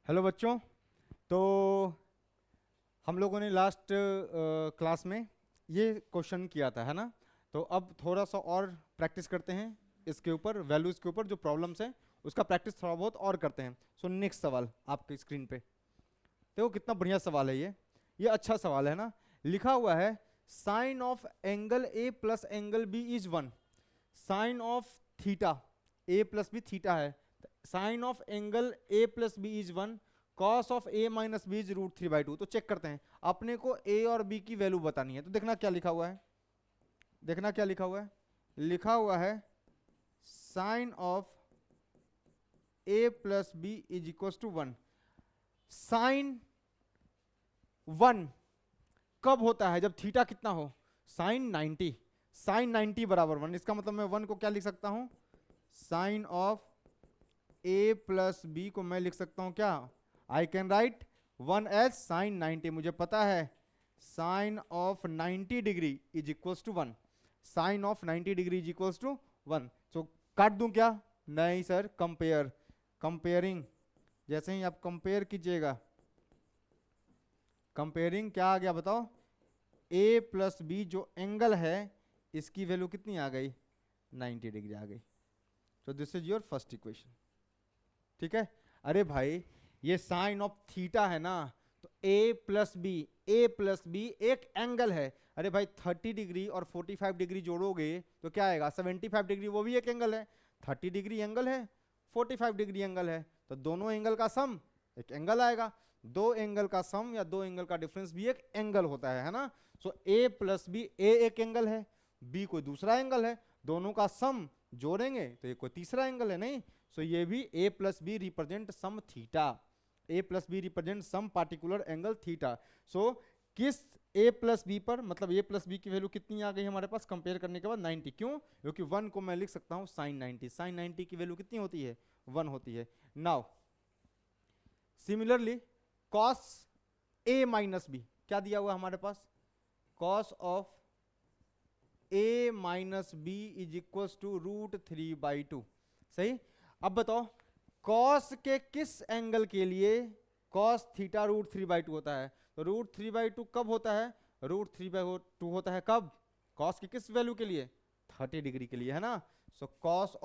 Hello बच्चों। तो हम लोगों ने लास्ट क्लास में ये क्वेश्चन किया था, है ना। तो अब थोड़ा सा और प्रैक्टिस करते हैं इसके ऊपर, वैल्यूज़ के ऊपर जो प्रॉब्लम्स हैं उसका प्रैक्टिस थोड़ा बहुत और करते हैं। सो नेक्स्ट सवाल आपकी स्क्रीन पे देखो, कितना बढ़िया सवाल है ये अच्छा सवाल है ना। लिखा हुआ है sine of angle A plus angle B is one. Sine of theta, A plus B theta है, sine of angle A plus B is one, cos of A minus B is root three by two. तो check करते हैं, अपने को ए और B की value बतानी है। तो देखना क्या लिखा हुआ है, देखना क्या लिखा हुआ है। लिखा हुआ है sine of a plus B is equal to one. Sine one कब होता है? जब थीटा कितना हो, साइन 90। साइन 90 बराबर वन, इसका मतलब मैं वन को क्या लिख सकता हूं, sine of a plus b को मैं लिख सकता हूं क्या, I can write one as sine 90। मुझे पता है sine of 90 degree is equals to one, sine of 90 degree is equals to one. तो काट दूं क्या? नहीं सर, कंपेयर, कंपेयरिंग। जैसे ही आप कंपेयर कीजिएगा, कंपेयरिंग क्या आ गया बताओ, ए प्लस बी जो एंगल है इसकी वैल्यू कितनी आ गई, 90 डिग्री आ गई। तो this is your first equation, ठीक है। अरे भाई ये साइन ऑफ थीटा है ना, तो ए प्लस बी एक एंगल है। अरे भाई 30 डिग्री और 45 डिग्री जोड़ोगे तो क्या आएगा, 75 डिग्री, वो भी एक एंगल है। 30 डिग्री एंगल है, 45 डिग्री एंगल है, तो दोनों एंगल का सम एक एंगल आएगा। दो एंगल का सम या दो एंगल का डिफरेंस भी एक एंगल होता है ना। सो ए प्लस बी, ए एक एंगल है, बी कोई दूसरा एंगल है, दोनों का सम जोड़ेंगे तो ये कोई तीसरा एंगल है नहीं। सो ये भी A plus B represent some theta, A plus B represent some particular angle theta. So किस ए प्लस बी पर, मतलब ए प्लस बी की वैल्यू कितनी आ गई हमारे पास कंपेयर करने के बाद, 90। क्यों? क्योंकि वन को मैं लिख सकता हूं साइन 90, साइन 90 की वैल्यू कितनी होती है, वन होती है। Now similarly cos A minus B, क्या दिया हुआ हमारे पास, cos of A minus B is equal to root three by two. सही। अब बताओ कॉस के किस एंगल के लिए cos theta root three by two होता है? तो रूट थ्री बाई टू कब होता है, रूट थ्री बाई टू होता है कब, कॉस की किस वैल्यू के लिए, 30 डिग्री के लिए, है ना। So cos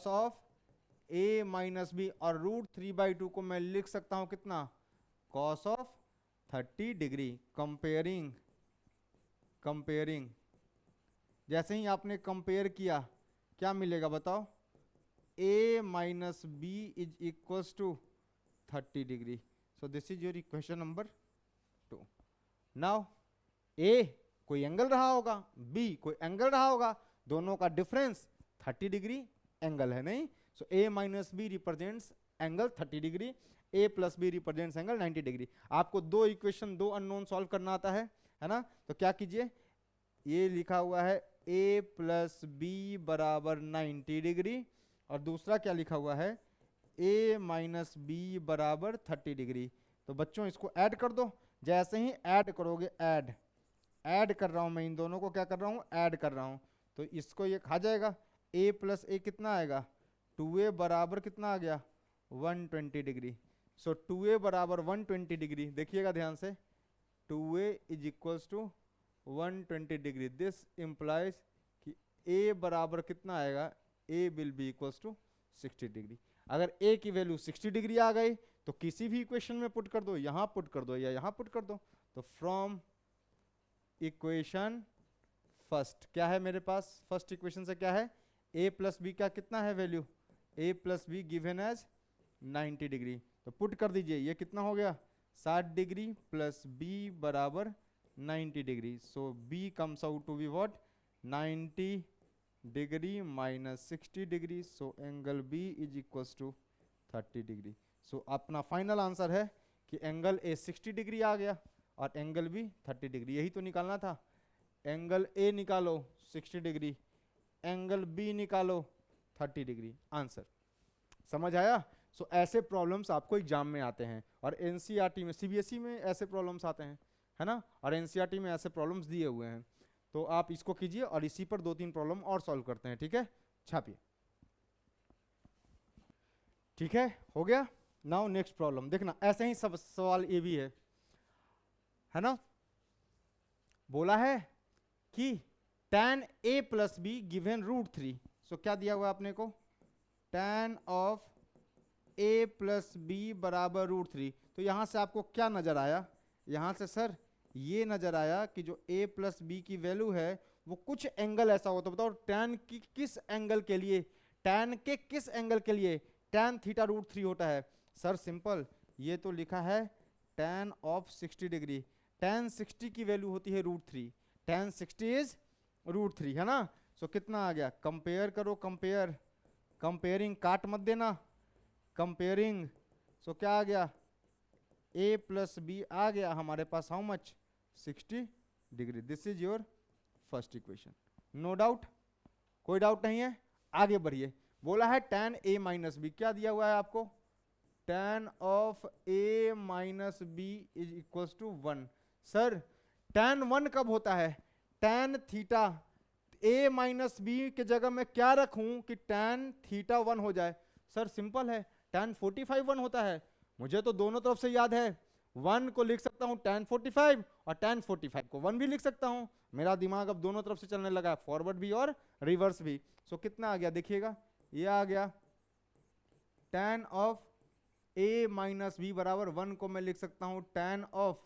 of A minus b, और रूट थ्री बाई टू को मैं लिख सकता हूं कितना, cos of 30 degree. Comparing, comparing, जैसे ही आपने कंपेयर किया क्या मिलेगा बताओ, a minus B is equals to 30 degree. So this is your equation number 2। Now a कोई एंगल रहा होगा, b कोई एंगल रहा होगा, दोनों का डिफरेंस 30 डिग्री एंगल है नहीं। So a minus b represents angle 30 degree, a plus b represents angle 90 degree. आपको दो इक्वेशन, दो अननोन सॉल्व करना आता है ना। तो क्या कीजिए, ये लिखा हुआ है a प्लस बी बराबर 90 डिग्री, और दूसरा क्या लिखा हुआ है, a माइनस बी बराबर 30 डिग्री। तो बच्चों इसको ऐड कर दो। जैसे ही ऐड करोगे, ऐड कर रहा हूं मैं, इन दोनों को क्या कर रहा हूं, ऐड कर रहा हूं, तो इसको ये खा जाएगा। a प्लस ए कितना आएगा, 2a बराबर कितना आ गया, 120 डिग्री। सो 2a बराबर 120 डिग्री, देखिएगा ध्यान से, 2a is equals to 120 degree. This implies कि a बराबर कितना आएगा, a will be equals to 60 degree. अगर a की वैल्यू 60 डिग्री आ गई तो किसी भी इक्वेशन में पुट कर दो, यहां पुट कर दो या यहां पुट कर दो। तो फ्रॉम इक्वेशन फर्स्ट क्या है मेरे पास, फर्स्ट इक्वेशन से क्या है, a प्लस बी का कितना है value, a plus b given as 90 degree. तो पुट कर दीजिए, ये कितना हो गया, 60 डिग्री प्लस b बराबर 90 डिग्री। So b comes out to be what, 90 degree minus 60 degree. So angle b is equals to 30 degree. So अपना फाइनल आंसर है कि एंगल a 60 डिग्री आ गया और एंगल b 30 डिग्री। यही तो निकालना था, एंगल a निकालो 60 डिग्री, एंगल b निकालो 30 डिग्री, आंसर। समझ आया? सो ऐसे प्रॉब्लम्स आपको एग्जाम में आते हैं, और एनसीईआरटी में, सीबीएसई में ऐसे प्रॉब्लम्स आते हैं, है ना, और एनसीईआरटी में ऐसे प्रॉब्लम्स दिए हुए हैं। तो आप इसको कीजिए और इसी पर दो तीन प्रॉब्लम और सॉल्व करते हैं, ठीक है। छापिए, ठीक है, हो गया। नाउ नेक्स्ट प्रॉब्लम देखना, ऐसे ही सब सवाल ये भी है ना। बोला है कि tan a plus b given √3। So क्या दिया हुआ आपने को, tan of a plus B बराबर √3। तो यहां से आपको क्या नजर आया, यहां से सर ये नजर आया कि जो a प्लस बी की वैल्यू है वो कुछ एंगल ऐसा हो, तो बताओ tan की किस एंगल के लिए, tan के किस एंगल के लिए tan थीटा √3 होता है। सर सिंपल, ये तो लिखा है tan ऑफ 60 डिग्री, tan 60 की वैल्यू होती है √3, tan 60 इज √3 है ना। सो कितना आ गया, कंपेयर करो, कंपेयरिंग काट मत देना, कंपेयरिंग। सो क्या आ गया, a प्लस बी आ गया हमारे पास how much, 60 degree. This is your first equation, no doubt, कोई डाउट नहीं है। आगे बढ़िए, बोला है tan a माइनस बी, क्या दिया हुआ है आपको, tan of a minus B is equal to 1। Sir tan 1 कब होता है, tan theta, a minus b के जगह मैं क्या रखूं कि tan थीटा 1 हो जाए। सर सिंपल है, tan 45 1 होता है, मुझे तो दोनों तरफ से याद है, 1 को लिख सकता हूं tan 45 और tan 45 को 1 भी लिख सकता हूं। मेरा दिमाग अब दोनों तरफ से चलने लगा है, फॉरवर्ड भी और रिवर्स भी। सो कितना आ गया देखिएगा, ये आ गया tan of a minus b बराबर 1 को मैं लिख सकता हूं tan of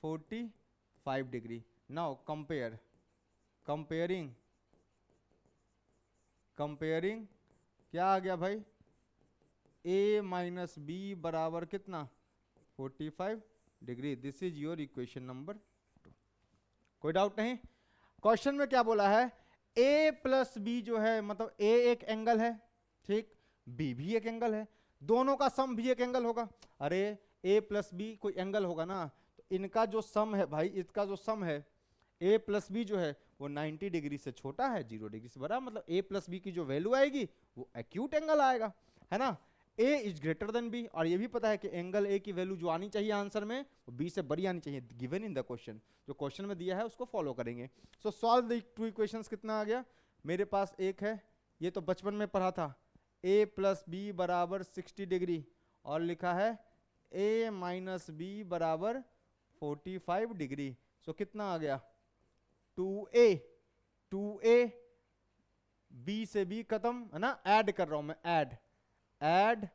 45 degree. Now comparing क्या आ गया भाई, a माइनस बी बराबर कितना 45 degree. This is your equation number 2, कोई डाउट नहीं। क्वेश्चन में क्या बोला है, a प्लस बी जो है मतलब a एक एंगल है, ठीक, b भी एक एंगल है, दोनों का सम भी एक एंगल होगा। अरे a प्लस बी कोई एंगल होगा ना, तो इनका जो सम है भाई, इसका जो सम है a प्लस बी जो है वो 90 डिग्री से छोटा है, 0 डिग्री से बड़ा, मतलब a प्लस बी की जो वैल्यू आएगी वो एक्यूट एंगल आएगा, है ना। a is greater than b, और ये भी पता है कि एंगल a की वैल्यू जो आनी चाहिए आंसर में वो b से बड़ी आनी चाहिए, गिवन इन द क्वेश्चन, जो क्वेश्चन में दिया है उसको फॉलो करेंगे। सो सॉल्व द टू इक्वेशंस। कितना आ गया मेरे पास, एक है, ये तो बचपन में पढ़ा था, a प्लस बी बराबर 60 डिग्री, और लिखा है a माइनस बी बराबर 45 डिग्री। सो कितना आ गया 2a b से b खत्म है ना, ऐड कर रहा हूं मैं, ऐड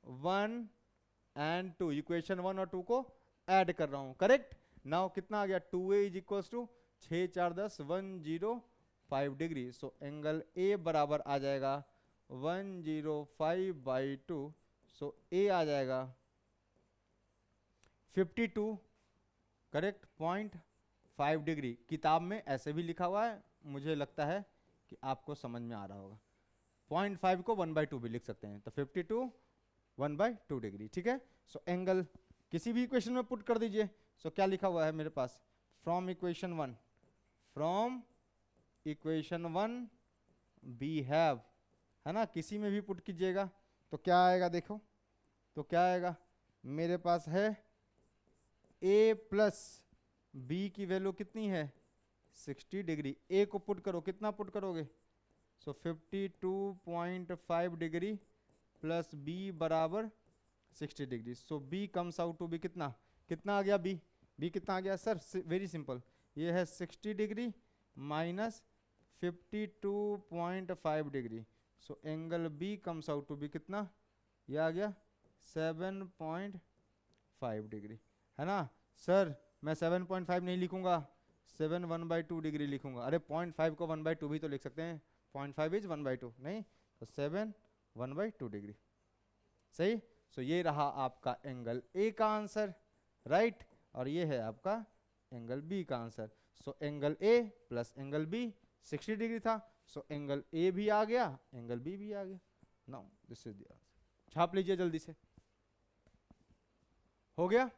1 एंड 2, इक्वेशन 1 और 2 को ऐड कर रहा हूं, करेक्ट। नाउ कितना आ गया 2a is equal to 6 4 10 105 degree. So angle a बराबर आ जाएगा 105/2। सो a आ जाएगा 52, करेक्ट, 0.5 डिग्री। किताब में ऐसे भी लिखा हुआ है, मुझे लगता है कि आपको समझ में आ रहा होगा। 0.5 को 1/2 भी लिख सकते हैं, तो 52 1/2 डिग्री, ठीक है। सो एंगल किसी भी इक्वेशन में पुट कर दीजिए। सो क्या लिखा हुआ है मेरे पास, फ्रॉम इक्वेशन 1 वी हैव, है ना, किसी में भी पुट कीजिएगा तो क्या आएगा, देखो तो क्या आएगा, मेरे पास है a प्लस बी की वैल्यू कितनी है 60 डिग्री, a को पुट करो, कितना पुट करोगे, सो 52.5 डिग्री प्लस b बराबर 60 degree. So b comes out to be कितना आ गया, b कितना आ गया सर, वेरी सिंपल, ये है 60 degree minus 52.5 degree. So angle b comes out to be कितना, ये आ गया 7.5 डिग्री, है ना। सर मैं 7.5 नहीं लिखूंगा, 7 1/2 डिग्री लिखूंगा। अरे 0.5 को 1/2 भी तो लिख सकते हैं, 0.5 इज 1/2, नहीं तो 7 1/2 डिग्री, सही। सो ये रहा आपका एंगल a का आंसर, राइट, और ये है आपका एंगल b का answer. So angle a plus angle b 60 degree था, सो एंगल a भी आ गया, एंगल b भी आ गया। Now this is the answer, छाप लीजिए जल्दी से, हो गया,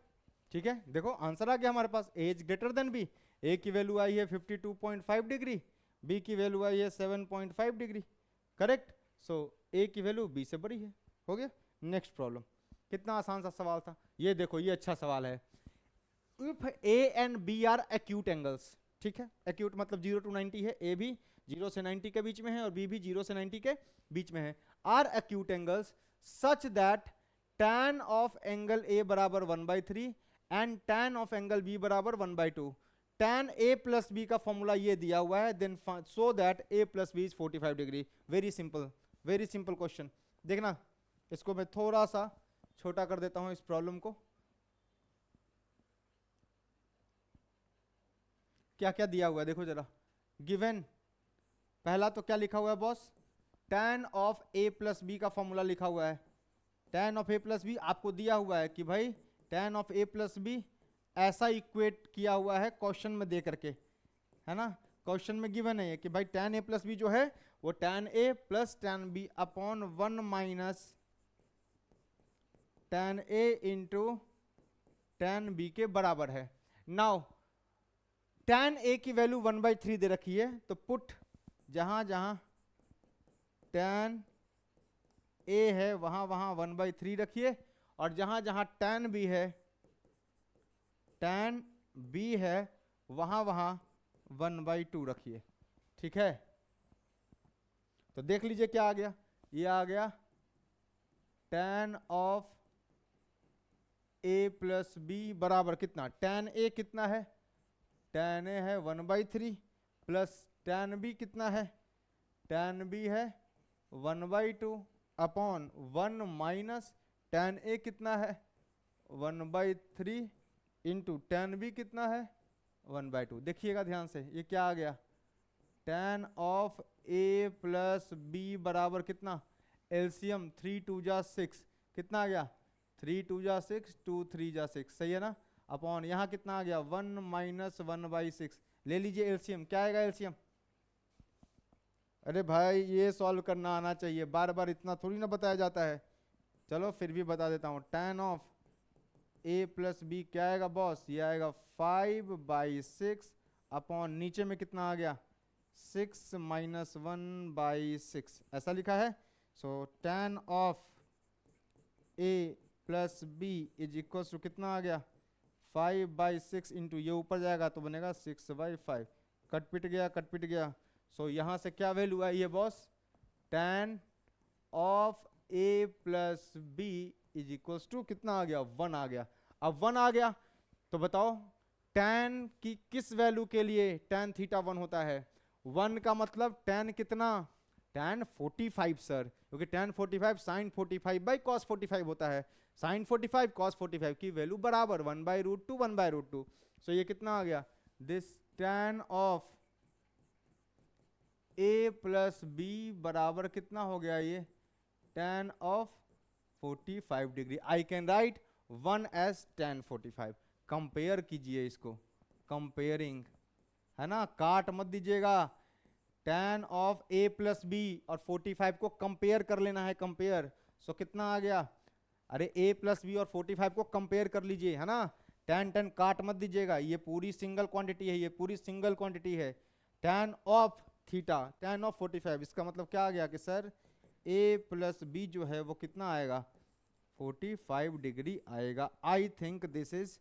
ठीक है। देखो आंसर आ गया हमारे पास, a is greater than b, a की वैल्यू आई है 52.5 डिग्री, b की वैल्यू आई है 7.5 डिग्री, करेक्ट। सो a की वैल्यू b से बड़ी है, हो गया। नेक्स्ट प्रॉब्लम, कितना आसान सा सवाल था, ये देखो ये अच्छा सवाल है। If a and b are acute angles, ठीक है, एक्यूट मतलब 0 to 90 है, a भी 0 से 90 के बीच में है और b भी 0 से 90 के बीच में है, are acute angles such that tan of angle A बराबर 1/3 and tan of angle B बराबर 1/2। tan a प्लस बी का फॉर्मूला ये दिया हुआ है, then so that a plus B is 45 degree. Very simple question. देखना इसको मैं थोड़ा सा छोटा कर देता हूं इस प्रॉब्लम को। क्या क्या दिया हुआ है देखो जरा। गिवन पहला तो क्या लिखा हुआ है boss, tan of a plus B का फॉर्मूला लिखा हुआ है। tan of a plus B आपको दिया हुआ है कि भाई tan of a plus B ऐसा इक्वेट किया हुआ है क्वेश्चन में दे करके, है ना। क्वेश्चन में गिवन है कि भाई tan a प्लस बी जो है वो tan a plus tan b upon 1 minus tan a into tan b के बराबर है। नाउ tan a की वैल्यू 1/3 दे रखी है, तो पुट जहां जहां tan a है वहां वहां 1/3 रखिए, और जहां जहां tan b है वहां वहां 1/2 रखिए। ठीक है, तो देख लीजिए क्या आ गया। ये आ गया tan of a plus B बराबर कितना, tan a कितना है, tan a है 1/3 प्लस tan b कितना है, tan b है 1/2 अपॉन 1 माइनस tan a कितना है 1/3 इंटू tan b कितना है 1/2। देखिएगा ध्यान से, ये क्या आ गया, tan of a plus B बराबर कितना, एलसीएम 3 2 जा 6 कितना आ गया, 3 2 जा 6 2 3 जा 6, सही है ना। अपॉन यहाँ कितना आ गया 1 माइनस 1/6। ले लीजिए एलसीएम, क्या आएगा एलसीएम। अरे भाई ये सॉल्व करना आना चाहिए, बार बार इतना थोड़ी ना बताया जाता है। चलो फिर भी बता देता हूँ, tan of a plus B क्या आएगा बॉस, ये आएगा 5/6 अपॉन नीचे में कितना आ गया 6 माइनस 1/6, ऐसा लिखा है। So tan of a plus B is equal to कितना आ गया 5/6 इंटू ये ऊपर जाएगा तो बनेगा 6/5। कट पिट गया। सो यहाँ से क्या वैल्यू आई है boss, tan of a plus B is equals to कितना आ गया 1 आ गया। अब 1 आ गया तो बताओ tan की किस वैल्यू के लिए tan थीटा 1 होता है। 1 का मतलब tan कितना, tan 45 सर, क्योंकि tan 45 sin 45 बाई cos 45 होता है। sin 45 cos 45 की वैल्यू बराबर 1/√2 1/√2। सो ये कितना आ गया, this tan of a plus B बराबर कितना हो गया, ये tan of 45 degree. I can write 1 as tan 45। Compare कीजिए इसको, कंपेयरिंग है ना, काट मत दीजिएगा। tan of a plus B और 45 को कंपेयर कर लेना है, कंपेयर। सो कितना आ गया, अरे a प्लस बी और 45 को कंपेयर कर लीजिए, है ना। tan काट मत दीजिएगा, ये पूरी सिंगल क्वांटिटी है, ये पूरी सिंगल क्वांटिटी है। tan of theta, tan of 45, इसका मतलब क्या आ गया कि सर a प्लस बी जो है वो कितना आएगा 45 डिग्री आएगा। I think this is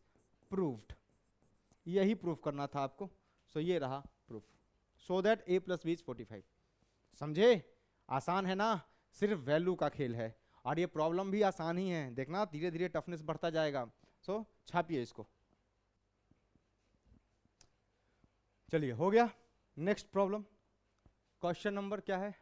proved, यही प्रूव करना था आपको। सो ये रहा proof, so that a plus B is 45। समझे, आसान है ना, सिर्फ वैल्यू का खेल है, और ये प्रॉब्लम भी आसान ही है। देखना धीरे धीरे टफनेस बढ़ता जाएगा। सो छापिए इसको। चलिए हो गया। नेक्स्ट प्रॉब्लम, क्वेश्चन नंबर क्या है,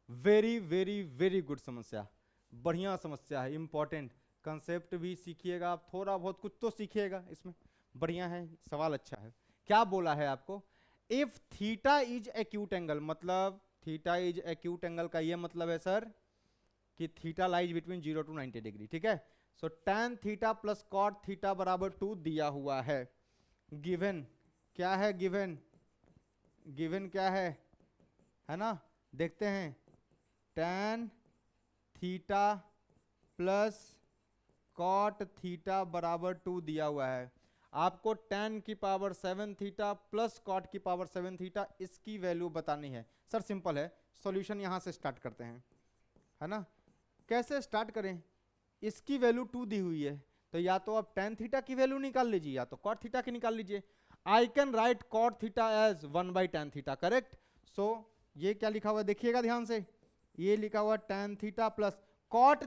वेरी वेरी वेरी गुड समस्या, बढ़िया समस्या है, इंपॉर्टेंट कंसेप्ट भी सीखिएगा आप, थोड़ा बहुत कुछ तो सीखिएगा इसमें, बढ़िया है, सवाल अच्छा है। क्या बोला है आपको, if theta is acute angle, मतलब थीटा इज एक्यूट एंगल का ये मतलब है सर कि theta lies between 0 to 90 degree. ठीक है, so tan theta plus cot theta बराबर 2 दिया हुआ है। गिवन क्या है, गिवन क्या है ना, देखते हैं। tan theta plus cot theta बराबर 2 दिया हुआ है। आपको tan की पावर 7 थीटा प्लस कॉट की पावर 7 थीटा इसकी वैल्यू बतानी है। सर सिंपल है, सॉल्यूशन यहां से स्टार्ट करते हैं, है ना। कैसे स्टार्ट करें, इसकी वैल्यू 2 दी हुई है, तो या तो आप tan थीटा की वैल्यू निकाल लीजिए या तो cot थीटा की निकाल लीजिए। I can write cot theta as 1/tan theta, correct. So ये क्या लिखा हुआ है देखिएगा ध्यान से, ये लिखा हुआ tan theta plus cot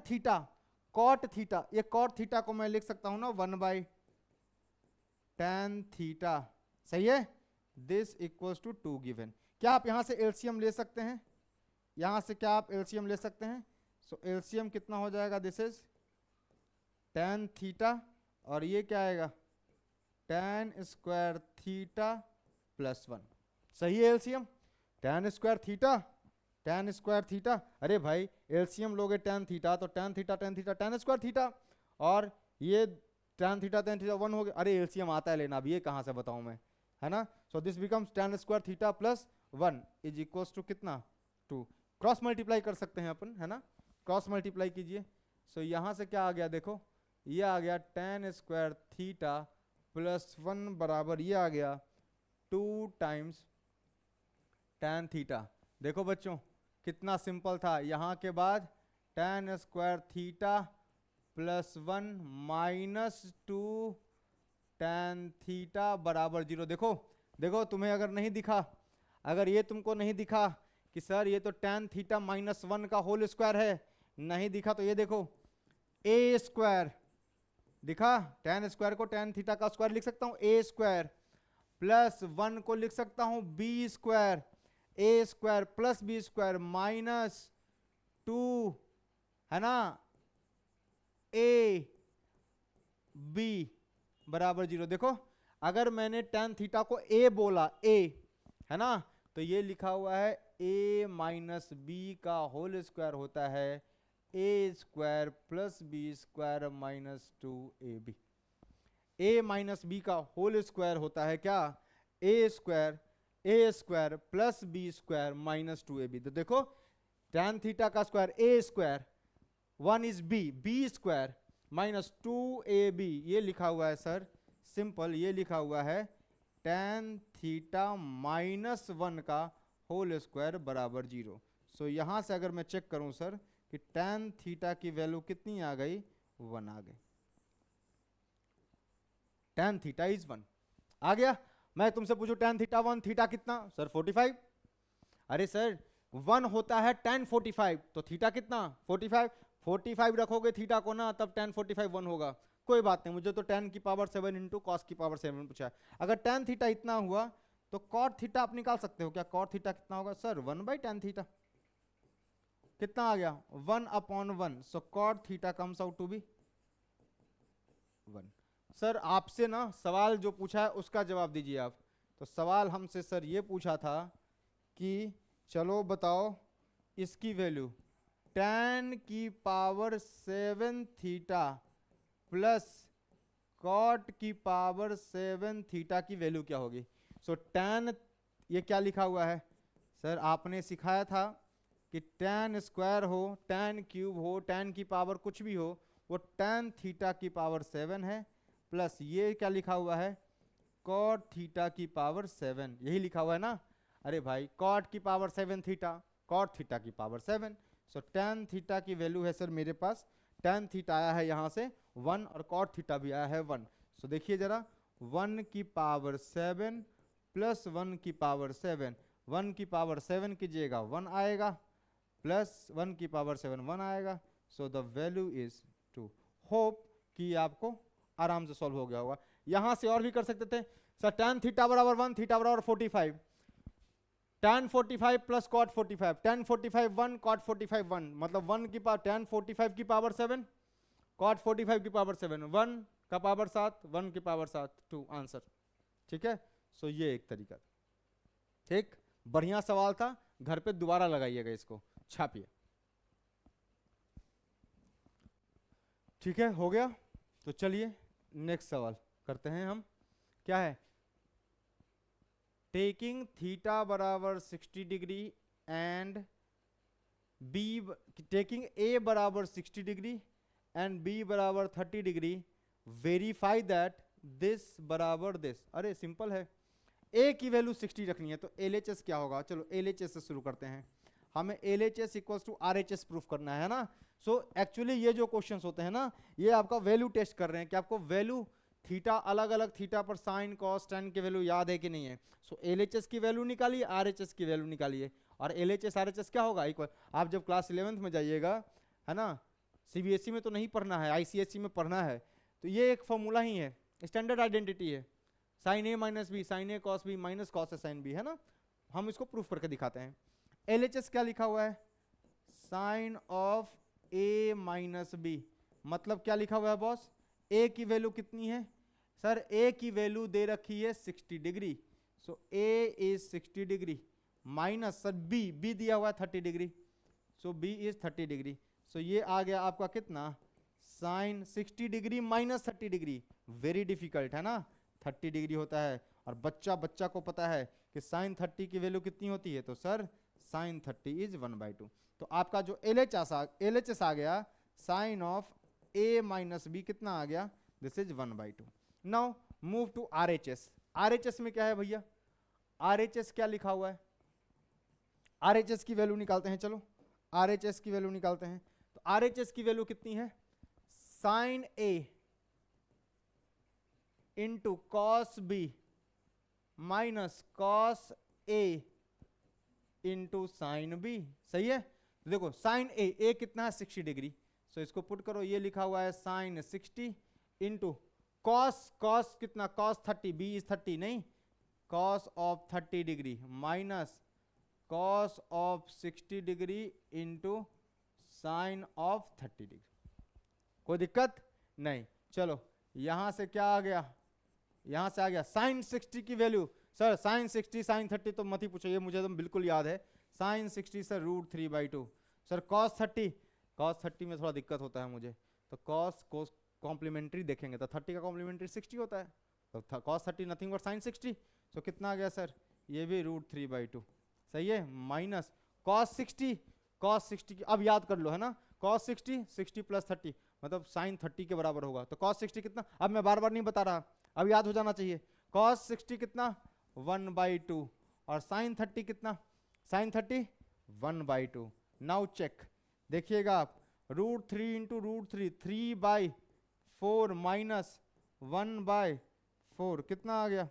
cot theta, ये कॉट थीटा को मैं लिख सकता हूं ना 1/tan थीटा, सही है। This equals to 2 given. क्या आप यहां से एलसीएम ले सकते हैं? यहां से क्या आप एलसीएम ले सकते हैं? सो एलसीएम कितना हो जाएगा? दिस इज tan थीटा और ये क्या आएगा? tan square theta plus 1। सही है LCM? tan square theta, tan square theta, अरे भाई एलसीएम लोगे tan थीटा तो tan theta tan square theta, और ये tan थीटा 1 हो गया। अरे एलसीएम आता है लेना, अब ये कहां से बताऊं मैं, है ना। So this becomes tan square theta plus 1 is equals to कितना? 2। क्रॉस मल्टीप्लाई कर सकते हैं अपन, है ना, क्रॉस मल्टीप्लाई कीजिए। सो यहां से क्या आ गया? देखो ये आ गया tan स्क्वायर थीटा प्लस 1 बराबर ये आ गया 2 टाइम्स tan थीटा। देखो बच्चों कितना सिंपल था। यहाँ के बाद tan square theta plus 1 minus 2 tan theta बराबर 0। देखो देखो तुम्हें अगर नहीं दिखा, अगर ये तुमको नहीं दिखा कि सर ये तो tan थीटा माइनस 1 का होल स्क्वायर है, नहीं दिखा तो ये देखो a स्क्वायर दिखा। tan स्क्वायर को tan थीटा का स्क्वायर लिख सकता हूं a स्क्वायर, प्लस 1 को लिख सकता हूं b square, a square plus b square minus 2, है ना, a b बराबर 0। देखो अगर मैंने tan थीटा को a बोला, a, है ना, तो ये लिखा हुआ है a माइनस बी का होल स्क्वायर होता है a square plus B square minus 2ab। a minus B का होल स्क्वायर होता है क्या? a square plus B square minus 2ab। तो देखो tan थीटा का square a square, 1 is b square minus 2ab, ये लिखा हुआ है सर सिंपल, ये लिखा हुआ है tan थीटा माइनस 1 का होल स्क्वायर बराबर 0। सो यहां से अगर मैं चेक करूं सर कि tan थीटा की वैल्यू कितनी आ गई? 1 आ गई। tan थीटा इज 1 आ गया। मैं तुमसे पूछूं tan थीटा 1, थीटा कितना? सर 45। अरे सर 1 होता है tan 45, तो थीटा कितना? 45 रखोगे थीटा को ना, तब tan 45 1 होगा। कोई बात नहीं, मुझे तो tan की पावर 7 इंटू कॉस की पावर 7 पूछा है। अगर tan थीटा इतना हुआ तो cot थीटा आप निकाल सकते हो क्या? cot थीटा कितना होगा सर? 1/tan theta. कितना आ गया? 1/1। So cot theta comes out to be 1। Sir आपसे ना सवाल जो पूछा है उसका जवाब दीजिए आप। तो सवाल हमसे सर ये पूछा था कि चलो बताओ इसकी वैल्यू tan की पावर 7 थीटा प्लस cot की पावर 7 थीटा की वैल्यू क्या होगी? सो tan, ये क्या लिखा हुआ है सर? आपने सिखाया था कि tan स्क्वायर हो, tan क्यूब हो, tan की पावर कुछ भी हो, वो tan थीटा की पावर 7 है, प्लस ये क्या लिखा हुआ है? cot थीटा की पावर 7, यही लिखा हुआ है ना। अरे भाई cot की पावर 7 थीटा, cot थीटा की पावर 7। सो tan थीटा की वैल्यू है सर मेरे पास, tan थीटा आया है यहाँ से 1 और cot थीटा भी आया है 1। सो देखिए जरा, 1 की पावर 7 प्लस 1 की पावर 7, 1 की पावर 7 कीजिएगा 1 आएगा, प्लस 1 की पावर 7 1 आएगा। So the value is 2। Hope कि आपको आराम से सॉल्व हो गया होगा। यहां से और भी कर सकते थे सर, tan थीटा बराबर 1, थीटा बराबर 45, tan 45 plus cot 45, tan 45 1, cot 45 1, मतलब 1 की पावर tan 45 की पावर 7, cot 45 की पावर 7, 1 का पावर 7, 1 की पावर 7, 2 आंसर। ठीक है, सो ये एक तरीका था। ठीक, बढ़िया सवाल था, घर पे दोबारा लगाइएगा इसको, छापिए। ठीक है, हो गया। तो चलिए नेक्स्ट सवाल करते हैं हम। क्या है? टेकिंग थीटा बराबर 60 degree and B, taking a बराबर 60 डिग्री एंड बी बराबर 30 डिग्री, वेरीफाई दैट दिस बराबर दिस। अरे सिंपल है, ए की वैल्यू 60 रखनी है तो LHS क्या होगा? चलो LHS से शुरू करते हैं। हमें LHS equals to RHS proof करना है ना। सो एक्चुअली ये जो क्वेश्चंस होते हैं ना, ये आपका वैल्यू टेस्ट कर रहे हैं कि आपको वैल्यू थीटा, अलग अलग थीटा पर साइन कॉस टेन की वैल्यू याद है कि नहीं है। सो LHS की वैल्यू निकालिए, RHS की वैल्यू निकालिए, और LHS RHS क्या होगा? इक्वल। आप जब क्लास 11th में जाइएगा, है ना, सीबीएसई में तो नहीं पढ़ना है, आईसीएसई में पढ़ना है। तो ये एक फॉर्मूला ही है, स्टैंडर्ड आइडेंटिटी है, sine A minus B sign A cos B minus cos A sine B, है ना। हम इसको प्रूफ करके दिखाते हैं। एलएचएस क्या लिखा हुआ है, sine of A minus B, मतलब क्या लिखा हुआ है बॉस, ए की वैल्यू कितनी है सर, ए की वैल्यू दे रखी है 60 degree, so A is 60 degree minus sir B दिया हुआ है 30 degree, so B is 30 degree. So ये आ गया आपका कितना, sine 60 degree minus 30 degree, very difficult है ना, 30 डिग्री होता है। और बच्चा को पता है कि साइन 30 की वैल्यू कितनी होती है, तो सर साइन 30 इज 1/2। तो आपका जो एलएचएस आ गया sine of A minus B कितना आ गया, this is 1/2। Now move to RHS. RHS में क्या है भैया, आरएचएस क्या लिखा हुआ है, आरएचएस की वैल्यू निकालते हैं, चलो आरएचएस की वैल्यू निकालते हैं। तो आरएचएस की वैल्यू कितनी है, sine A into cos B minus cos A into sine B, सही है। तो देखो साइन ए कितना है 60 डिग्री, सो इसको पुट करो, ये लिखा हुआ है साइन 60 इंटू कॉस कितना, कॉस 30, बी इज 30 नहीं, cos of 30 degree minus cos of 60 degree into sine of 30 degree. कोई दिक्कत नहीं। चलो यहां से क्या आ गया, यहां से आ गया साइन 60 की वैल्यू, सर साइन 60 साइन 30 तो मत ही पूछो, ये मुझे तो बिल्कुल याद है, साइन 60 सर √3/2। सर कॉस 30 में थोड़ा दिक्कत होता है मुझे, तो कॉस कॉम्प्लीमेंट्री देखेंगे तो 30 का कॉम्प्लीमेंट्री 60 होता है, तो कॉस 30 नथिंग बट साइन 60, तो कितना आ गया सर, ये भी √3/2, सही है, माइनस कॉस 60 की, अब याद कर लो है ना, कॉस 60 प्लस 30 मतलब साइन 30 के बराबर होगा, तो कॉस 60 कितना, अब मैं बार बार नहीं बता रहा, अब याद हो जाना चाहिए, कॉस 60 कितना 1/2 और साइन 30 कितना, साइन 30 1/2। नाउ चेक, देखिएगा आप, √3 इंटू √3 3/4 माइनस 1/4 कितना आ गया,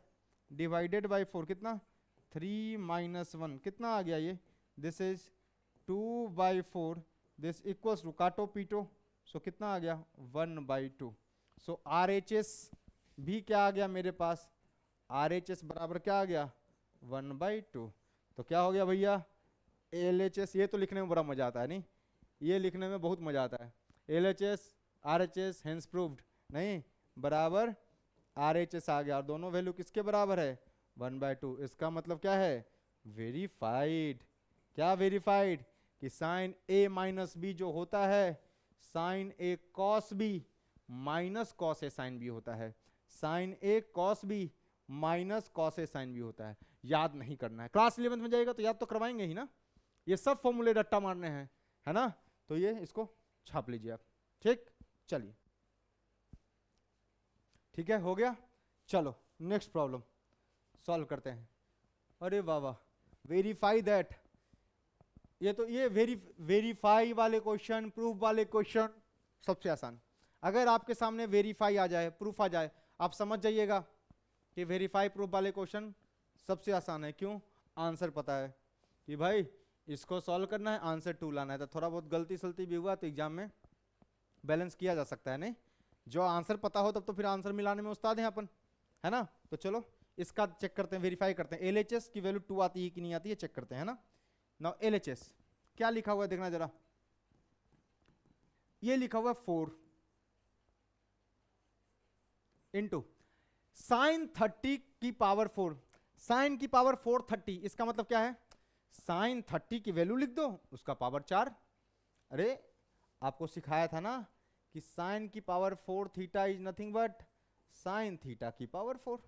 डिवाइडेड बाई 4 कितना 3 माइनस 1 कितना आ गया, ये this is 2/4, this equals to काटो पीटो, सो कितना आ गया 1/2। सो RHS भी क्या आ गया मेरे पास, RHS बराबर क्या आ गया 1/2। तो क्या हो गया भैया LHS, ये तो लिखने में बड़ा मजा आता है नहीं, ये लिखने में बहुत मजा आता है, LHS RHS हेंस प्रूव्ड नहीं बराबर RHS आ गया, और दोनों वैल्यू किसके बराबर है 1/2। इसका मतलब क्या है, वेरीफाइड। क्या वेरीफाइड, कि साइन A माइनस बी जो होता है sine A cos B minus cos A sine B होता है, sine A cos B minus cos A sine B होता है। याद नहीं करना है, क्लास 11 में जाएगा तो याद तो करवाएंगे ही ना, ये सब फॉर्मूले रट्टा मारने हैं, है ना। तो ये इसको छाप लीजिए आप, ठीक, चलिए ठीक है, हो गया। चलो नेक्स्ट प्रॉब्लम सॉल्व करते हैं। अरे वाह वाह, वेरीफाई दैट, ये वेरीफाई वाले क्वेश्चन, प्रूफ वाले क्वेश्चन सबसे आसान। अगर आपके सामने वेरीफाई आ जाए, प्रूफ आ जाए, आप समझ जाइएगा कि वेरीफाई प्रूफ वाले क्वेश्चन सबसे आसान है। क्यों, आंसर पता है कि भाई इसको सॉल्व करना है, आंसर 2 लाना है, तो थोड़ा बहुत गलती सलती भी हुआ तो एग्जाम में बैलेंस किया जा सकता है। नहीं, जो आंसर पता हो तब तो फिर आंसर मिलाने में उस्ताद हैं अपन, है ना। तो चलो इसका चेक करते हैं, वेरीफाई करते हैं, LHS की वैल्यू 2 आती है कि नहीं आती है, चेक करते हैं, है ना। नाउ LHS क्या लिखा हुआ है देखना जरा, ये लिखा हुआ है 4 इंटू साइन 30 की पावर 4, साइन की पावर 4 30, इसका मतलब क्या है, साइन 30 की वैल्यू लिख दो, उसका पावर 4। अरे आपको सिखाया था ना कि साइन की power 4 theta is nothing but sine theta की पावर 4,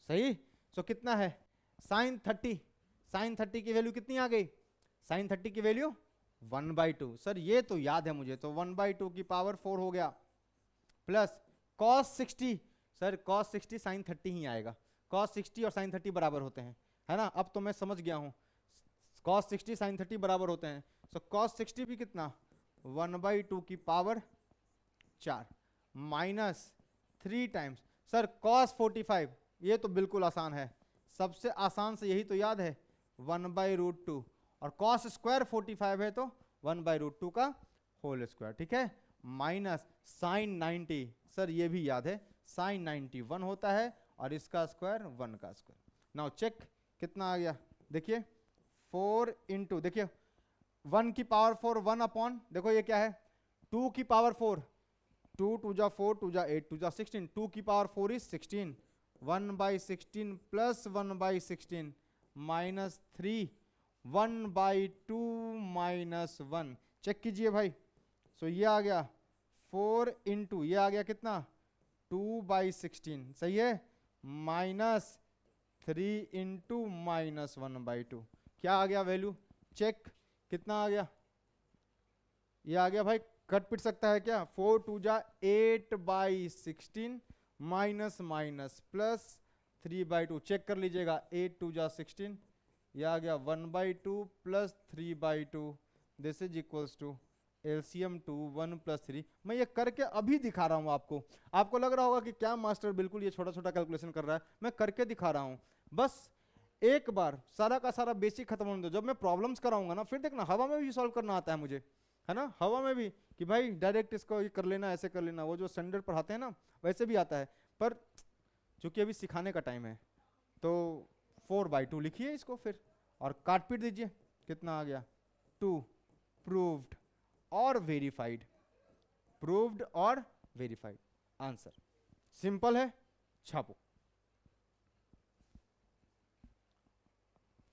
सही। सो कितना है साइन 30 की वैल्यू कितनी आ गई, साइन 30 की वैल्यू 1/2, सर ये तो याद है मुझे, तो 1/2 की पावर 4 हो गया, plus cos 60, sir cos 60 sine 30 ही आएगा, cos 60 और साइन 30 बराबर होते हैं, है ना। अब तो मैं समझ गया हूं, cos 60 साइन 30 बराबर होते हैं, सो cos 60 भी कितना 1/2 की power 4 minus 3 times, sir cos 45, ये तो बिल्कुल आसान है, सबसे आसान से यही तो याद है 1/√2, और cos स्क्वायर 45 है तो 1/√2 का होल स्क्वायर, ठीक है, माइनस साइन 90, सर ये भी याद है साइन 90 1 होता है और इसका स्क्वायर 1 का स्क्वायर। नाउ चेक कितना आ गया, देखिए 4 इंटू, देखिए 1 की पावर 4 1 अपॉन, देखो ये क्या है 2 की पावर 4, 2 टू जा 4 टू जा 8 टू जा 16, 2 की power 4 is 16, 1/16 plus 1/16 minus 3 1/2 minus 1। Check कीजिए भाई, सो ये आ गया 4 इंटू, ये आ गया कितना 2/16, सही है, माइनस 3 इंटू माइनस 1/2, क्या आ गया वैल्यू, चेक कितना आ गया, ये आ गया भाई, कट पिट सकता है क्या, 4 टू जा 8/16 माइनस माइनस प्लस 3/2, चेक कर लीजिएगा 8 टू जा 16, ये आ गया 1/2 plus 3/2, this is equals to LCM 2 1 plus 3। मैं ये करके अभी दिखा रहा हूँ आपको, आपको लग रहा होगा कि क्या मास्टर बिल्कुल ये छोटा छोटा कैलकुलेशन कर रहा है, मैं करके दिखा रहा हूँ, बस एक बार सारा का सारा बेसिक खत्म होने दो, जब मैं प्रॉब्लम्स कराऊंगा ना फिर देखना हवा में भी सॉल्व करना आता है मुझे, है ना, हवा में भी कि भाई डायरेक्ट इसको ये कर लेना, ऐसे कर लेना, वो जो स्टैंडर्ड पढ़ाते हैं ना वैसे भी आता है, पर चूंकि अभी सिखाने का टाइम है तो 4/2 लिखिए इसको फिर और काट पीट दीजिए, कितना आ गया 2, प्रूव्ड और वेरीफाइड, प्रूव्ड और वेरीफाइड, आंसर सिंपल है, छापो।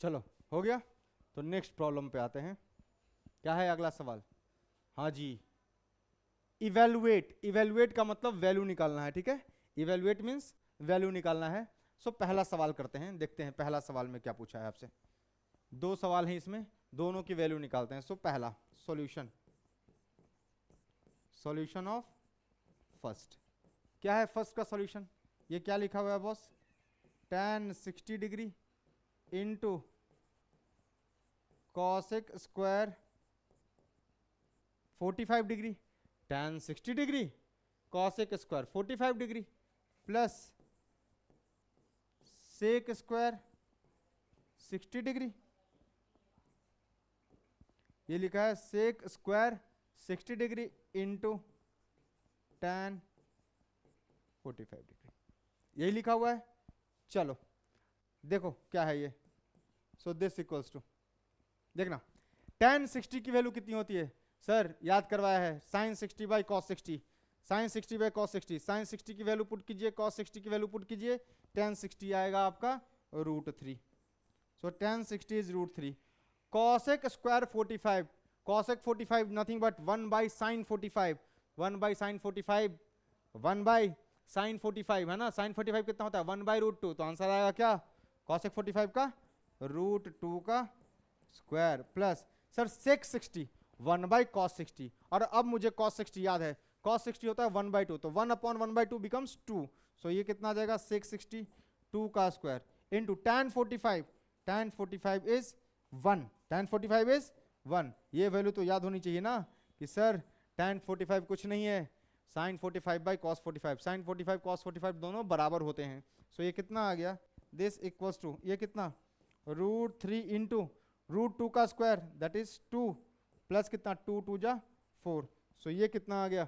चलो हो गया, तो नेक्स्ट प्रॉब्लम पे आते हैं, क्या है अगला सवाल, हाँ जी, इवेलुएट, इवेलुएट का मतलब वैल्यू निकालना है, ठीक है, इवेलुएट मीन्स वैल्यू निकालना है। सो पहला सवाल करते हैं, देखते हैं पहला सवाल में क्या पूछा है आपसे, 2 सवाल हैं इसमें, दोनों की वैल्यू निकालते हैं। सो पहला सॉल्यूशन, सॉल्यूशन ऑफ फर्स्ट, क्या है फर्स्ट का सॉल्यूशन, ये क्या लिखा हुआ है boss, tan 60 degree into cosec square 45 degree, tan 60 degree cosec square 45 degree plus sec square 60 degree, ये लिखा है sec square 60 degree into tan 45 degree, यही लिखा हुआ है। चलो देखो क्या है ये, सो दिस इक्वल्स टू, देखना tan 60 की वैल्यू कितनी होती है, सर याद करवाया है sin 60 by cos 60, sin 60 by cos 60, sin 60 की वैल्यू पुट कीजिए, cos 60 की वैल्यू पुट कीजिए, tan 60 आएगा आपका √3, सो tan 60 is √3, cosec square 45, cosec 45 nothing but 1 by sin 45, 1 by sin 45, 1 by sin 45 है ना, sin 45 कितना होता है 1/√2, तो आंसर आएगा क्या cosec 45 का √2 का square plus sir sec 60 1 by cos 60, और अब मुझे cos 60 याद है, cos 60 होता है 1/2, तो 1 अपॉन 1/2 बिकम्स 2, सो ये कितना आ जाएगा sec 60 2 का square into tan 45, tan 45 is 1, tan 45 is 1, ये वैल्यू तो याद होनी चाहिए ना कि सर tan 45 कुछ नहीं है sin 45 by cos 45, sin 45 cos 45 दोनों बराबर होते हैं, सो ये कितना आ गया, दिस इक्वल्स टू ये कितना √3 इंटू √2 का स्क्वायर दैट इज 2 प्लस कितना 2 2 जा 4, सो ये कितना आ गया,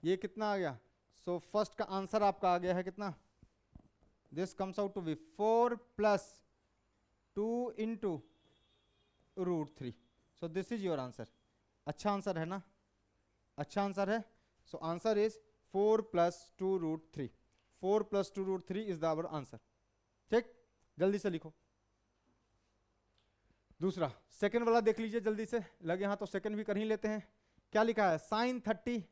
ये कितना आ गया, सो फर्स्ट का आंसर आपका आ गया है कितना, this comes out to be 4 plus 2 into √3, so this is your answer. अच्छा आंसर है ना, अच्छा आंसर है, so answer is 4 plus 2 √3, 4 plus 2 √3 is the our answer, ठीक, जल्दी से लिखो। दूसरा सेकंड वाला देख लीजिए जल्दी से, लगे हाँ तो सेकंड भी कर ही लेते हैं, क्या लिखा है sin 30,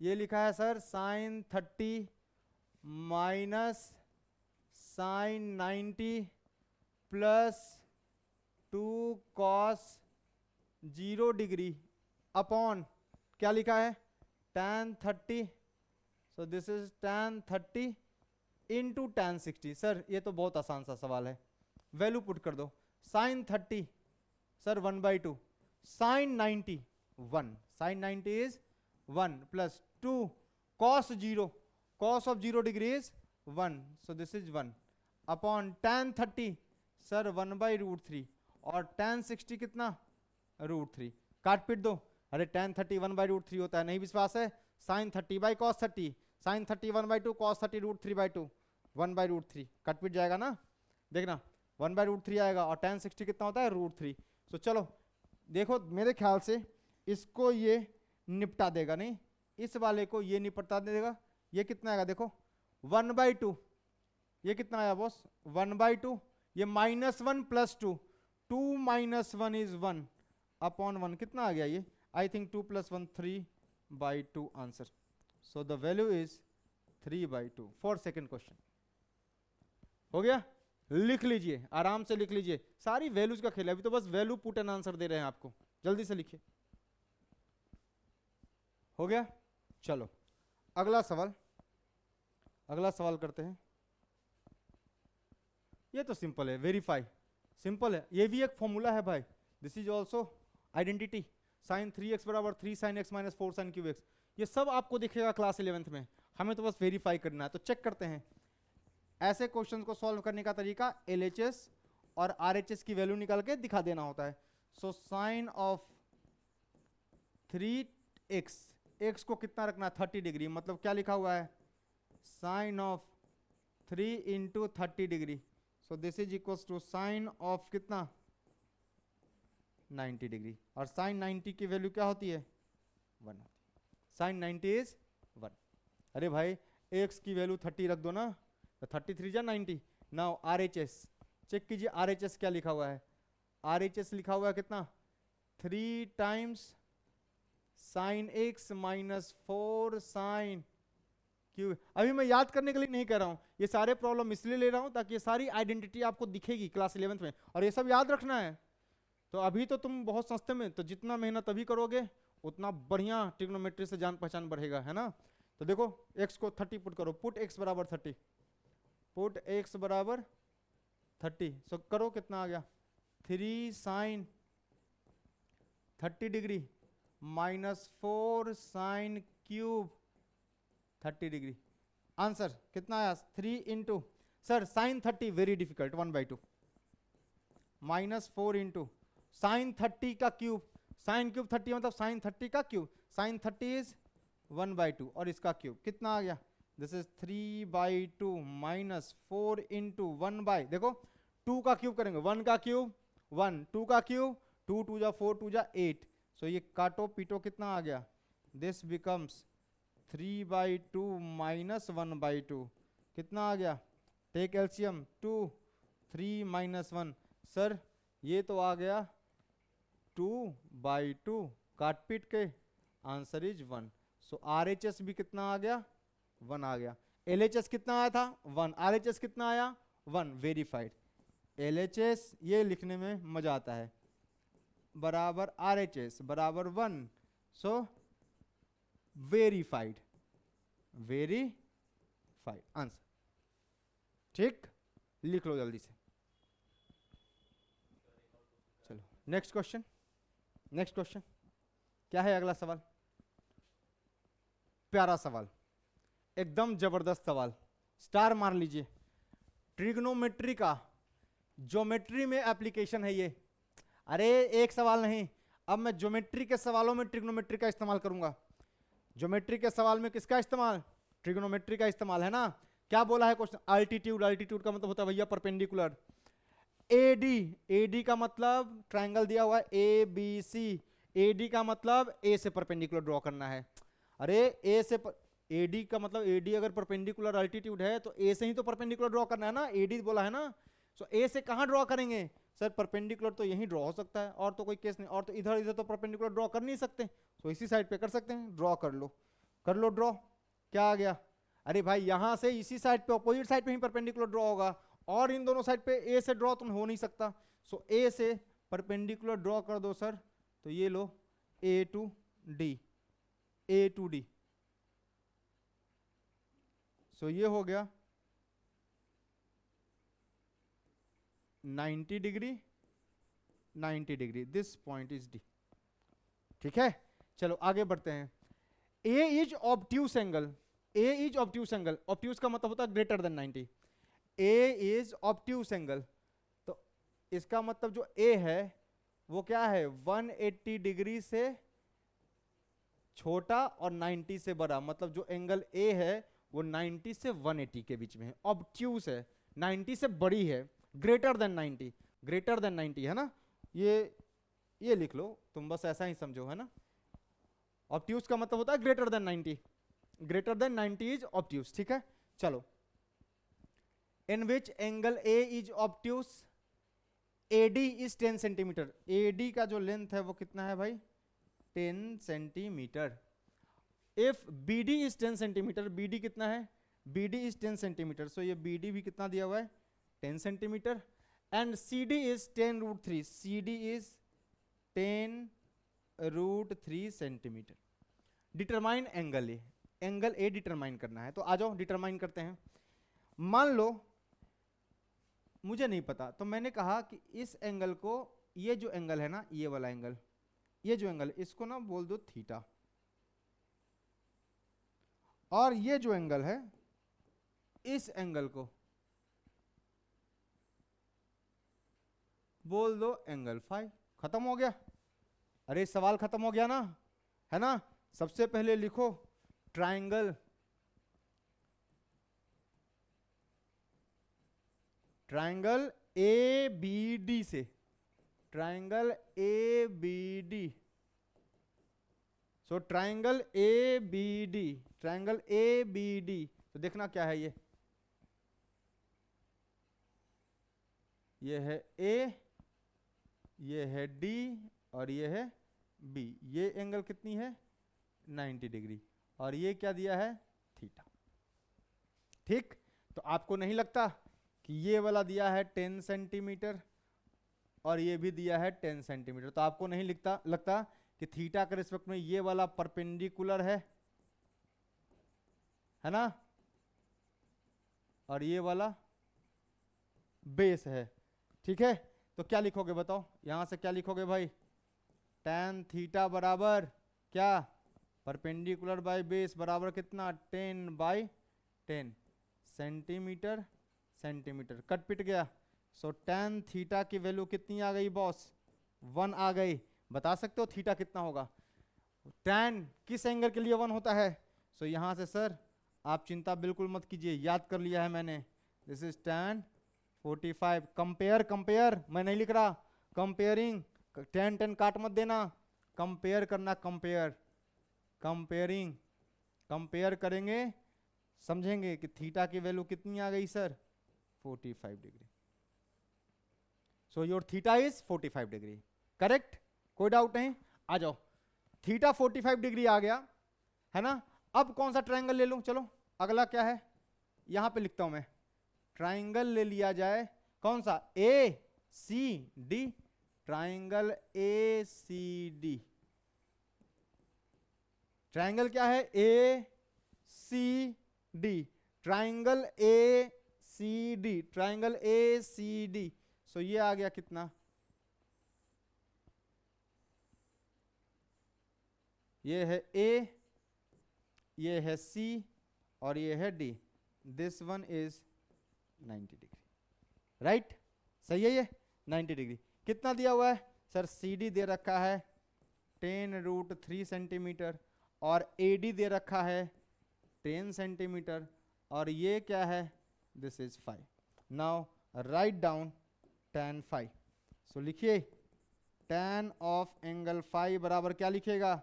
ये लिखा है sir sin 30 minus sin 90 plus 2 cos 0 degree upon क्या लिखा है tan 30, so this is tan 30 into tan 60, sir ये तो बहुत आसान सा सवाल है, वैल्यू पुट कर दो, sin 30 sir 1/2, sin 90 1, sin 90 is 1 plus 2 cos 0, cos of 0 degree is 1, so this is 1 upon tan 30 sir 1/√3 और tan 60 कितना √3, काट पीट दो, अरे tan 30 1/√3 होता है, नहीं विश्वास है? sin 30/cos 30, sin 30 1/2, cos 30 √3/2, 1/√3 cut पिट जाएगा ना, देखना 1/√3 आएगा, और tan 60 कितना होता है √3। तो चलो देखो मेरे ख्याल से इसको ये निपटा देगा, नहीं इस वाले को ये निपटा देगा। ये कितना आएगा देखो 1/2, ये कितना आया बॉस 1/2, ये -1 + 2, 2 - 1 इज 1 अपॉन 1, कितना आ गया ये, I think 2 + 1 3/2 answer. So the value is 3/2 for second question. हो गया, लिख लीजिए आराम से लिख लीजिए, सारी वैल्यूज का खेल है, अभी तो बस वैल्यू पुट एंड आंसर दे रहे हैं आपको, जल्दी से लिखिए। हो गया, चलो अगला सवाल, अगला सवाल करते हैं। ये तो सिंपल है, वेरीफाई, सिंपल है, ये भी एक फॉर्मूला है भाई, this is also identity, sin 3x = 3 sin x - 4 sin cube x, ये सब आपको दिखेगा क्लास 11th में, हमें तो बस वेरीफाई करना है। तो चेक करते हैं ऐसे क्वेश्चंस को सॉल्व करने का तरीका, LHS और RHS की वैल्यू निकाल के दिखा देना होता है। So sine of 3x, x को कितना रखना है 30 डिग्री, मतलब क्या लिखा हुआ है sine of 3 × 30 degree, so this is equals to sine of कितना 90 डिग्री, और साइन 90 की वैल्यू क्या होती है 1, साइन 90 इज 1। अरे भाई x की वैल्यू 30 रख दो ना, तो 33 जा 90। नाउ RHS चेक कीजिए, RHS क्या लिखा हुआ है, RHS लिखा हुआ है कितना 3 times sine x - 4 sine Q. अभी मैं याद करने के लिए नहीं कर रहा हूं, ये सारे प्रॉब्लम इसलिए ले रहा हूं ताकि ये सारी आइडेंटिटी आपको दिखेगी क्लास 11th में, और ये सब याद रखना है। तो अभी तो तुम बहुत सस्ते में, तो जितना मेहनत अभी करोगे उतना बढ़िया ट्रिग्नोमेट्री से जान पहचान बढ़ेगा, है ना। तो देखो x को 30 पुट करो, put x = 30, put x = 30, so करो कितना आ गया 3 sine 30 degree -4 sine cube 30 degree, answer कितना आया 3 × sir sine 30 very difficult 1/2 -4 × sine 30 का क्यूब, साइन क्यूब 30 मतलब साइन 30 का क्यूब, साइन 30 इज 1/2, और इसका क्यूब कितना आ गया, दिस इज 3/2 -4 × 1/, देखो 2 का क्यूब करेंगे, 1 का क्यूब 1, 2 का क्यूब 2, 2 जा 4, 2 जा 8, सो ये काटो पीटो कितना आ गया, दिस बिकम्स 3/2 -1/2, कितना आ गया, टेक एलसीएम 2, 3 - 1, सर ये तो आ गया 2/2, काट पीट के आंसर इज 1। सो RHS भी कितना आ गया 1 आ गया, LHS कितना आया था 1, RHS कितना आया 1, वेरीफाइड। LHS ये लिखने में मजा आता है, बराबर RHS बराबर 1, सो वेरीफाइड, वेरीफाइड आंसर, ठीक, लिख लो जल्दी से। चलो नेक्स्ट क्वेश्चन, नेक्स्ट क्वेश्चन क्या है अगला सवाल, प्यारा सवाल, एकदम जबरदस्त सवाल, स्टार मार लीजिए। ट्रिग्नोमेट्री का ज्योमेट्री में एप्लीकेशन है ये, अरे एक सवाल नहीं, अब मैं ज्योमेट्री के सवालों में ट्रिग्नोमेट्री का इस्तेमाल करूंगा। ज्योमेट्री के सवाल में किसका इस्तेमाल, ट्रिग्नोमेट्री का इस्तेमाल, है ना। क्या बोला है क्वेश्चन, अल्टीट्यूड, अल्टीट्यूड का मतलब होता है भैया परपेंडिकुलर। AD, AD का मतलब ट्रायंगल दिया हुआ है ABC, AD का मतलब A से परपेंडिकुलर ड्रॉ करना है। अरे A से AD का मतलब AD अगर परपेंडिकुलर अल्टीट्यूड है तो A से ही तो परपेंडिकुलर ड्रॉ करना है ना, AD बोला है ना। सो A से कहाँ ड्रॉ करेंगे सर, परपेंडिकुलर तो यहीं ड्रॉ हो सकता है, और तो कोई केस नहीं, और तो इधर इधर तो परपेंडिकुलर ड्रॉ कर नहीं सकते, तो इसी साइड पे कर सकते हैं, ड्रॉ कर लो, कर लो ड्रॉ। क्या आ गया, अरे भाई यहां से इसी साइड पे अपोजिट साइड पे ही परपेंडिकुलर ड्रॉ होगा, और इन दोनों साइड पे A से ड्रॉ तो हो नहीं सकता, सो A से परपेंडिकुलर ड्रॉ कर दो सर, तो ये लो A to D, A to D, सो ये हो गया 90 degree 90 degree, this point is D, ठीक है। चलो आगे बढ़ते हैं। A is obtuse angle, A is obtuse angle, obtuse का मतलब होता है greater than 90, A is obtuse angle, तो इसका मतलब जो A है वो क्या है 180 डिग्री से छोटा और 90 से बड़ा, मतलब जो एंगल ए है वो 90 से 180 के बीच में है, ऑब्ट्यूस है, 90 से बड़ी है, ग्रेटर देन 90, ग्रेटर देन 90 है ना, ये लिख लो तुम, बस ऐसा ही समझो, है ना। ऑब्ट्यूस का मतलब होता है greater than 90, greater than 90 is obtuse, ठीक है। चलो, in which angle A is obtuse, AD is 10 centimetre, AD का जो लेंथ है वो कितना है भाई, 10 centimetre. If BD is 10 centimetre, BD कितना है, BD इज 10 सेंटीमीटर, सो ये BD भी कितना दिया हुआ है, 10 centimetre. And CD is 10√3, CD is 10√3 centimetre. Determine angle A, angle A determine करना है, तो आ जाओ डिटरमाइन करते हैं। मान लो मुझे नहीं पता, तो मैंने कहा कि इस एंगल को, ये जो एंगल है ना, ये वाला एंगल, ये जो एंगल, इसको ना बोल दो थीटा, और ये जो एंगल है, इस एंगल को बोल दो एंगल फाई। खत्म हो गया, अरे सवाल खत्म हो गया ना, है ना। सबसे पहले लिखो ट्राइंगल, ट्राइंगल ABD से, triangle ABD, so triangle ABD, triangle ABD, तो देखना क्या है, ये है A, ये है D और ये है B। ये एंगल कितनी है, 90 डिग्री, और ये क्या दिया है, थीटा। ठीक, तो आपको नहीं लगता कि ये वाला दिया है 10 सेंटीमीटर और ये भी दिया है 10 सेंटीमीटर, तो आपको नहीं लगता कि थीटा के रिस्पेक्ट में ये वाला परपेंडिकुलर है ना, और ये वाला बेस है, ठीक है। तो क्या लिखोगे बताओ, यहां से क्या लिखोगे भाई, tan थीटा बराबर क्या, परपेंडिकुलर बाय बेस बराबर कितना, 10/10 सेंटीमीटर, सेंटीमीटर कट पिट गया। सो tan थीटा की वैल्यू कितनी आ गई बॉस, 1 आ गई। बता सकते हो थीटा कितना होगा, tan किस एंगल के लिए 1 होता है। सो यहां से सर आप चिंता बिल्कुल मत कीजिए, याद कर लिया है मैंने, this is tan 45। Compare, compare मैं नहीं लिख रहा, कंपेयरिंग, 10 काट मत देना, कंपेयर करना, कंपेयर, कंपेयरिंग, कंपेयर करेंगे, समझेंगे कि थीटा की वैल्यू कितनी आ गई sir, 45 degree. So your theta is 45 degree, correct, कोई डाउट नहीं। आ जाओ, थीटा 45 डिग्री आ गया है ना। अब कौन सा ट्रायंगल ले लूं, चलो अगला क्या है, यहां पे लिखता हूं मैं, ट्राइंगल ले लिया जाए, कौन सा, ACD, ट्राइंगल ACD। ट्राइंगल क्या है, ACD, triangle ACD, triangle ACD। सो ये आ गया कितना, ये है A, ये है C और ये है D। This one is 90 degree, right, सही है ये 90 डिग्री। कितना दिया हुआ है सर, CD दे रखा है 10√3 सेंटीमीटर और AD दे रखा है 10 सेंटीमीटर, और ये क्या है, this is 5। Now write down tan phi. So लिखिए tan ऑफ एंगल फाई बराबर क्या लिखेगा,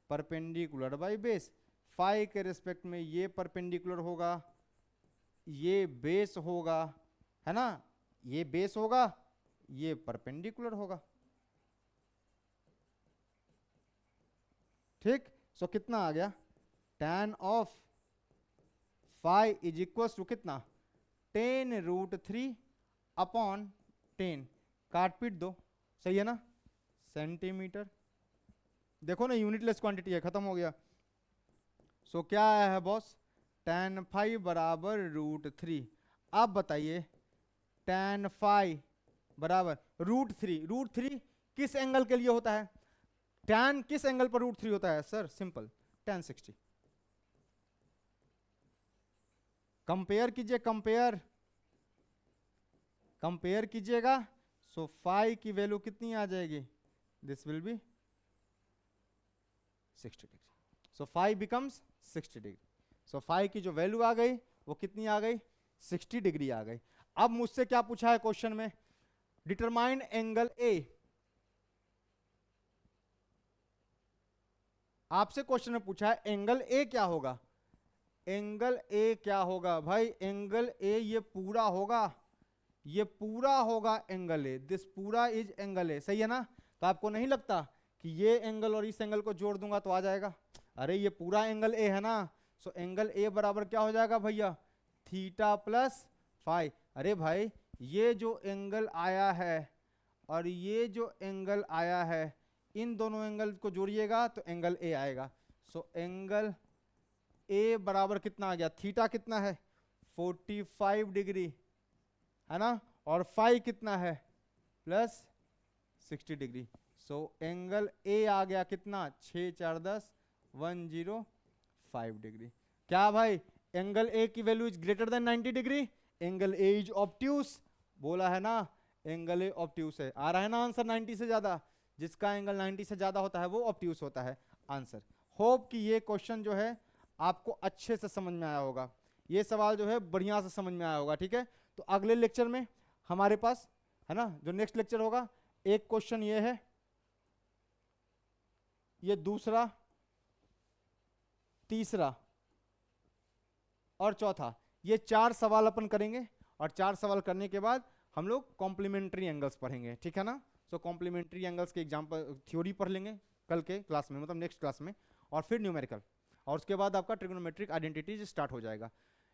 परपेंडिकुलर बाय बेस। फाई के रिस्पेक्ट में ये परपेंडिकुलर होगा, ये बेस होगा, है ना, ये बेस होगा, ये परपेंडिकुलर होगा, ठीक। सो कितना आ गया, tan of phi is equal to कितना, 10√3 अपॉन 10, काट पीट दो, सही है ना, सेंटीमीटर। देखो ना यूनिटलेस क्वांटिटी है, खत्म हो गया। सो क्या आया है बॉस, tan फाई बराबर √3। अब बताइए tan फाई बराबर √3, √3 किस एंगल के लिए होता है, tan किस एंगल पर √3 होता है सर, सिंपल tan 60। कंपेयर कीजिए, कंपेयर, कंपेयर कीजिएगा। सो फाई की वैल्यू कितनी आ जाएगी, this will be 60 degree. So phi becomes 60 degree. So phi की जो वैल्यू आ गई वो कितनी आ गई, 60 डिग्री आ गई। अब मुझसे क्या पूछा है क्वेश्चन में, डिटरमाइन एंगल ए। आपसे क्वेश्चन में पूछा है एंगल ए क्या होगा। एंगल ए क्या होगा भाई, एंगल ए ये पूरा होगा, ये पूरा होगा एंगल ए, दिस पूरा इज एंगल ए, सही है ना। तो आपको नहीं लगता कि ये एंगल और इस एंगल को जोड़ दूंगा तो आ जाएगा, अरे ये पूरा एंगल ए है ना। सो एंगल ए बराबर क्या हो जाएगा भैया, थीटा प्लस फाई। अरे भाई ये जो एंगल आया है और ये जो एंगल आया है, इन दोनों एंगल को जोड़िएगा तो एंगल ए आएगा। सो एंगल ए बराबर कितना आ गया, थीटा कितना है 45 डिग्री है ना, और फाई कितना है plus 60 degree. So angle A आ गया कितना 6 4 10 105 डिग्री। क्या भाई एंगल ए की value is greater than 90 degree, angle A is obtuse, बोला है ना एंगल ए ऑब्ट्यूस है। आ रहा है ना आंसर 90 से ज्यादा, जिसका एंगल 90 से ज्यादा होता है वो ऑब्ट्यूस होता है आंसर। होप कि ये क्वेश्चन जो है आपको अच्छे से समझ में आया होगा, ये सवाल जो है बढ़िया से समझ में आया होगा, ठीक है। तो अगले लेक्चर में हमारे पास है ना, जो नेक्स्ट लेक्चर होगा, एक क्वेश्चन ये है, ये दूसरा, तीसरा और चौथा, ये 4 सवाल अपन करेंगे, और 4 सवाल करने के बाद हम लोग कॉम्प्लीमेंट्री एंगल्स पढ़ेंगे, ठीक है ना। सो कॉम्प्लीमेंट्री एंगल्स के एग्जांपल थ्योरी पढ़ लेंगे कल के क्लास में, मतलब नेक्स्ट क्लास में, और फिर न्यूमेरिकल, और उसके बाद आपका ट्रिग्नोमेट्रिक आइडेंटिटीज स्टार्ट हो जाएगा।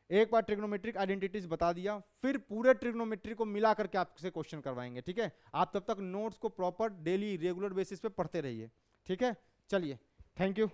एक बार ट्रिग्नोमेट्रिक आइडेंटिटीज बता दिया, फिर पूरे ट्रिग्नोमेट्री को मिला करके आपसे क्वेश्चन करवाएंगे, ठीक है। आप तब तक नोट्स को प्रॉपर डेली रेगुलर बेसिस पे पढ़ते रहिए, ठीक है। चलिए, थैंक यू।